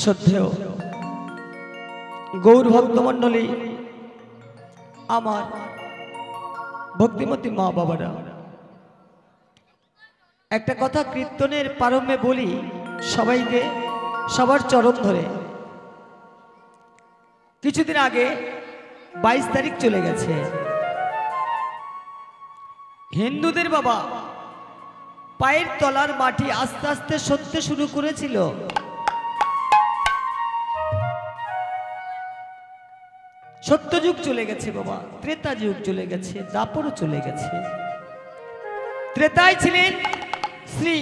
শ্রদ্ধেয় গৌর ভক্তমণ্ডলী, আমার ভক্তিমতী মা বাবারা, একটা কথা কীর্তনের প্রারম্ভে বলি সবাইকে, সবার চরণ ধরে। কিছুদিন আগে 22 তারিখ চলে গেছে। হিন্দুদের বাবা পায়ের তলার মাটি আস্তে আস্তে সরতে শুরু করেছিল। সত্যযুগ চলে গেছে বাবা, ত্রেতা যুগ চলে গেছে, দাপরও চলে গেছে। ত্রেতায় ছিলেন শ্রী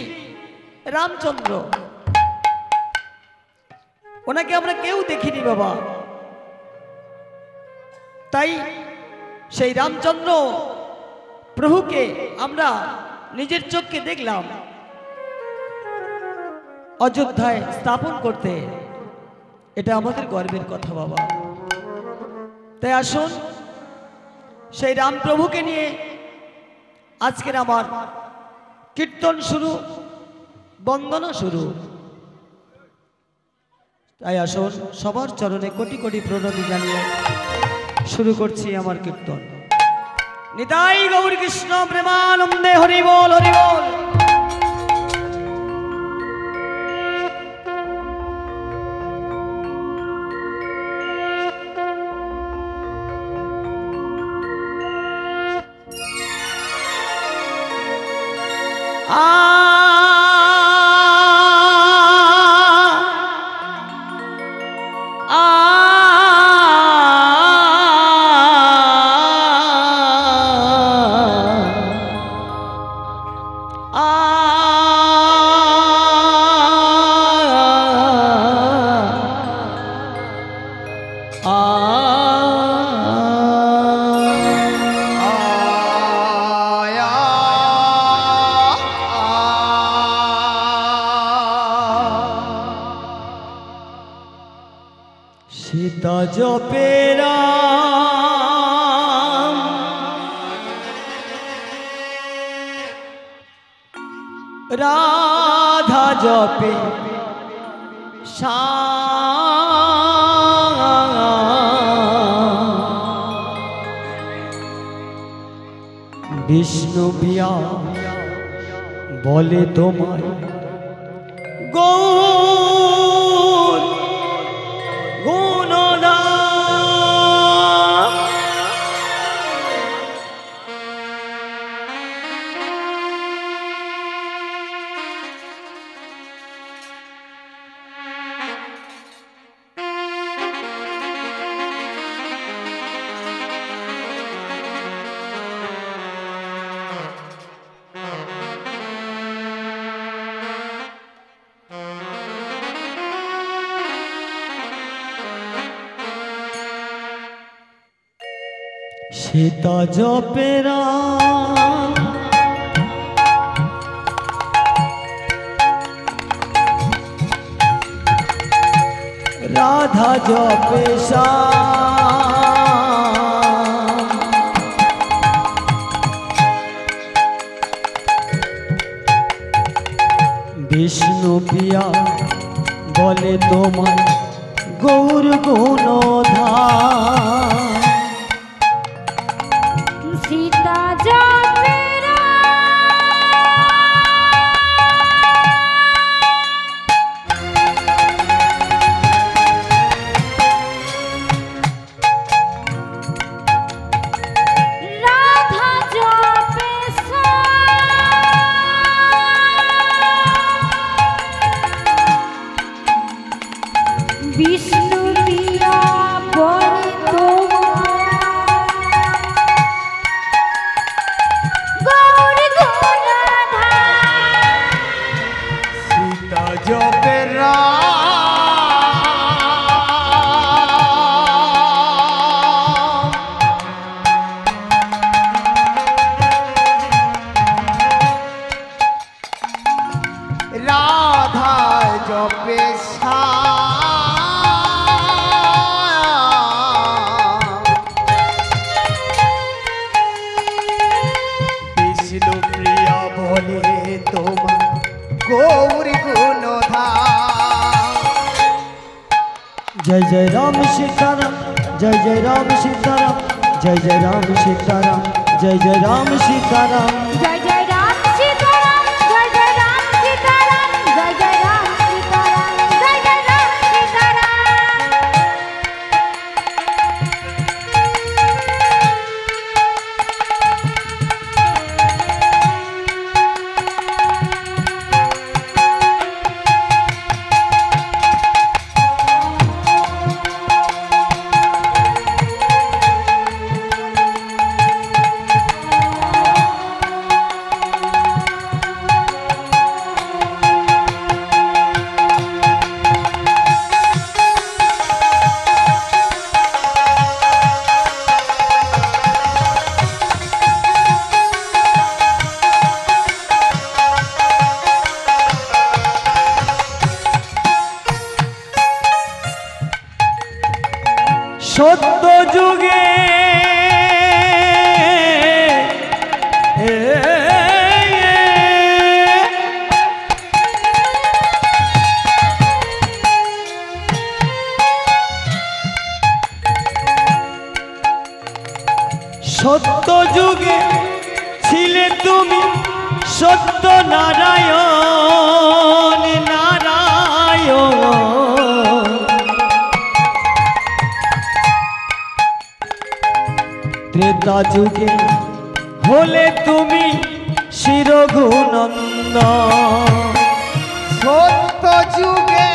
রামচন্দ্র, ওনাকে আমরা কেউ দেখিনি বাবা। তাই সেই রামচন্দ্র প্রভুকে আমরা নিজের চোখকে দেখলাম অযোধ্যায় স্থাপন করতে। এটা আমাদের গর্বের কথা বাবা। তাই আসুন সেই রামপ্রভুকে নিয়ে আজকের আমার কীর্তন শুরু, বন্দনা শুরু। তাই আসুন সবার চরণে কোটি কোটি প্রণতি জানিয়ে শুরু করছি আমার কীর্তন। নিতাই গৌর কৃষ্ণ প্রেমানন্দে, হরি বল হরি বল। সীতা জপে রাম, রাধা জপে শ্যাম, বিষ্ণু প্রিয়া বলে তোমায় গৌর গুণনা। সীতা জপে রাম, রাধা জপে শ্যাম, বিষ্ণু প্রিয়া বলে তোমায় গৌর গুণধাম। সীতা জপে রাধা জপে বিষ্ণু প্রিয়া বলে রাধা জপে বিষ্ণু প্রিয়া বলে তোমার গৌর গুণধাম। जय जय राम सीताराम जय जय राम सीताराम जय जय राम सीताराम जय जय राम सीताराम जय जय राम सीताराम जय जय राम सीताराम जय जय राम सीताराम जय जय राम সত্য যুগে সত্য যুগে ছিলে তুমি সত্য নারায়ণ নারায়ণ ত্রেতা যুগে হলে তুমি শিরঘুনন্দন সত্য যুগে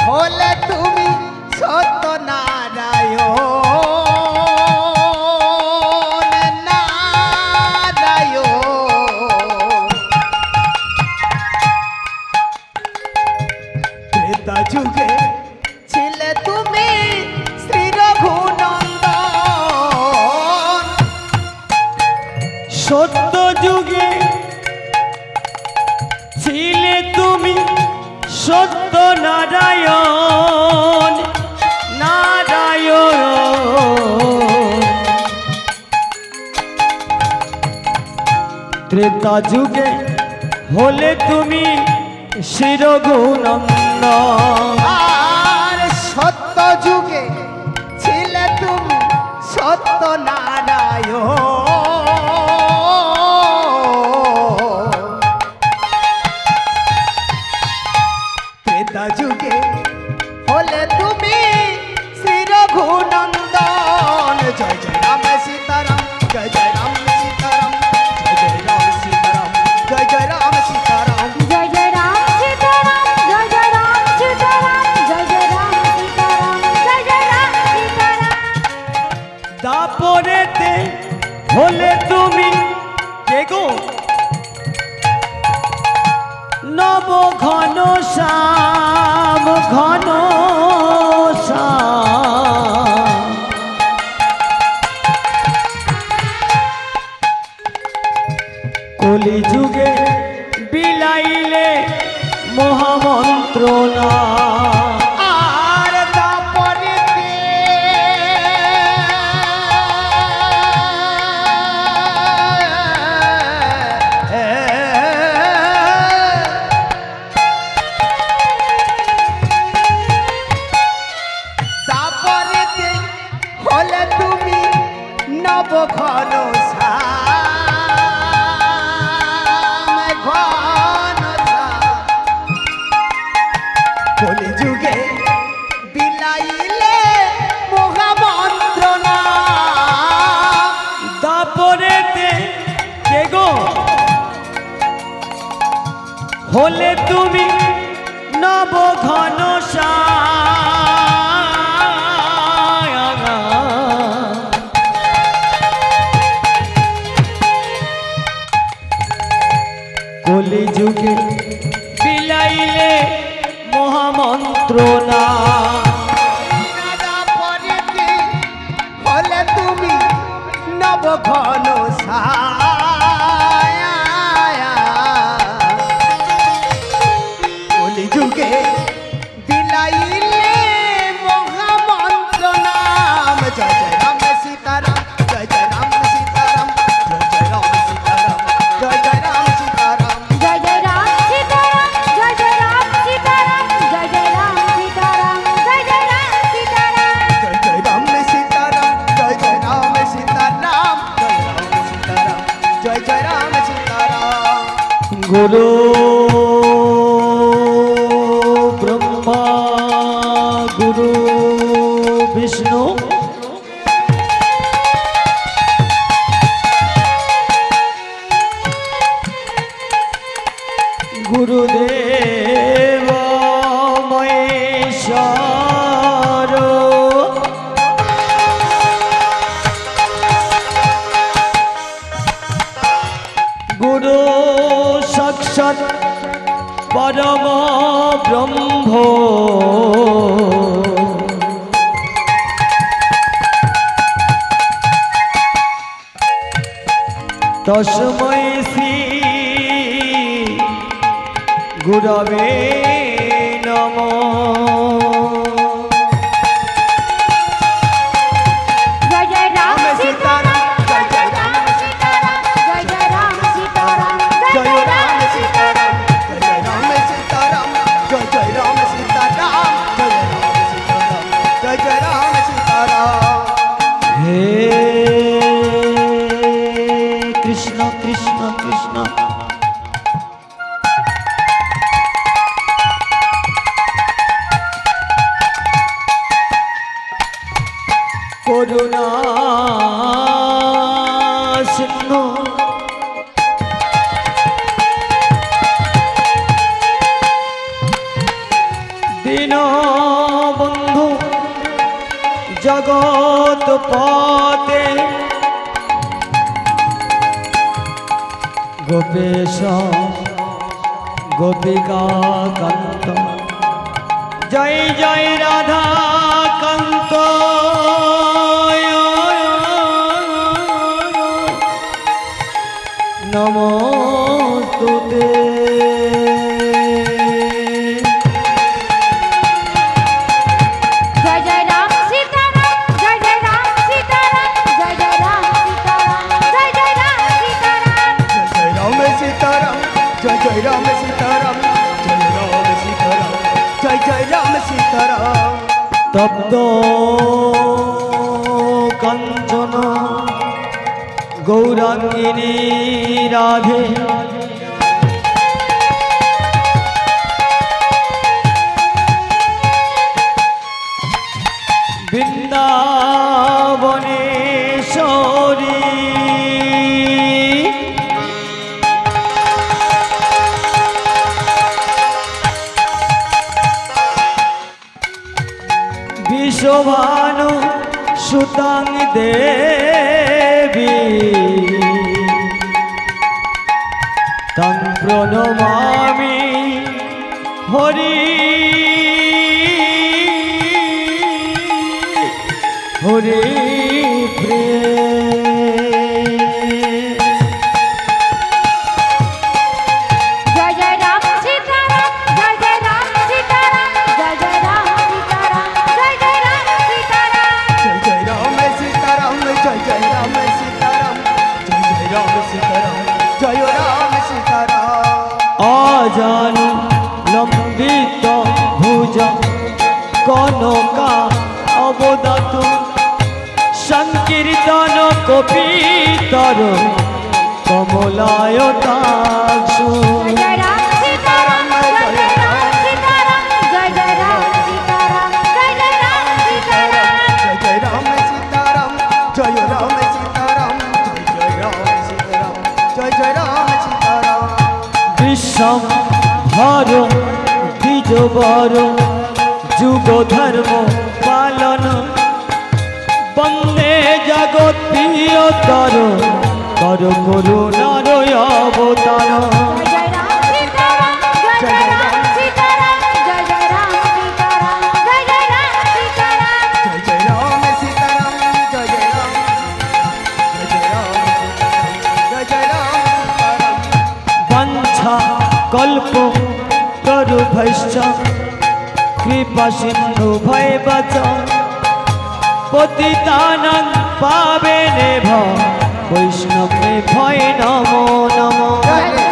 হলে তুমি সত্য নারায়ণ নারায়ণ ত্রেতা যুগে ছিলে তুমি শ্রী রঘুনন্দন সত্য যুগে ছিলে তুমি সত্য নারায়ণ নারায়ণ ত্রেতা যুগে হলে তুমি শিরঘুনন্দন আর সত্য যুগে ছিলে তুমি সত্য নারায়ণ ত্রেতা যুগে হলে তুমি শ্রী রঘুনন্দন জয় জয় রাম সীতারাম জয় জয় রাম সীতারাম জয় জয় রাম সীতারাম জয় জয় রাম সীতারাম जय जय राम सीताराम जय जय राम सीताराम जय जय राम सीताराम जय जय राम सीताराम দাপরেতে হলে তুমি কে গো নব ঘন শ্যাম ঘন শ্যাম কলি যুগে বিলাইলে মহামন্ত্রণা আর দাপরেতে দাপরেতে হলে তুমি নব ঘন শ্যাম ঘন শ্যাম কলি যুগে বিলাইলে মহামন্ত্রণা দাপরেতে কে গো হলে তুমি নব ঘন কলি যুগে বিলাইলে মহামন্ত্রণা দাপরেতে হলে তুমি নব ঘন ছায়া গুরু ব্রহ্মা গুরু বিষ্ণু গুরুদেব মহেশ্বর গুরু সাক্ষাৎ পরম ব্রহ্ম তস্मै শ্রী গুরবে নমঃ। जय जय राम सीताराम जय जय राम सीताराम जय जय राम सीताराम जय जय राम सीताराम जय जय राम सीताराम जय जय राम सीताराम जय जय राम सीताराम जय जय राम सीताराम। हे कृष्ण कृष्ण कृष्ण করুণা সিন্ধু দীনবন্ধু জগৎ পতে গোপেশ গোপিকা কান্ত জয় জয় রাধা কান্ত নমস্তুতে। जय जय राम सीताराम जय जय राम सीताराम जय जय राम सीताराम जय जय राम सीताराम जय राम सीताराम जय जय राम सीताराम जय राम सीताराम जय जय राम सीताराम। তপ্ত কাঞ্চন গৌরাঙ্গিনী রাধে বৃন্দাবনেশ্বরী বিশ্বভানু সুতাং দেবী তং প্রণমামি হরি হরি প্রিয়। जय जय राम सीताराम जय जय राम सीताराम जय जय राम सीताराम जय जय राम सीताराम जय जय राम सीताराम जय जय राम सीताराम जय जय राम सीताराम जय राम सीताराम। अजानु लंबित भुज कनका अवदात संकीर्तन कपितर कमलायताक्ष जय जय राम सीताराम जय जय राम सीताराम जय जय राम सीताराम जय जय राम सीताराम जय जय राम सीताराम जय राम सीताराम जय जय राम सीताराम जय जय राम सीताराम। विश्वम हर द्विजवर जुग धर्म पालन वंदे जगत प्रियतर कर करुणार अवतार। जय राम सीताराम जय जय राम सीताराम जय जय राम सीताराम जय जय राम सीताराम जय जय राम सीताराम जय जय राम जय जय राम सीताराम जय जय राम सीताराम। वंशा कल्प तरुभैश्च कृपा सिंधु भयवच पतितानां पावनेभ्यो वैष्णवे भय नमो नमः। जय जय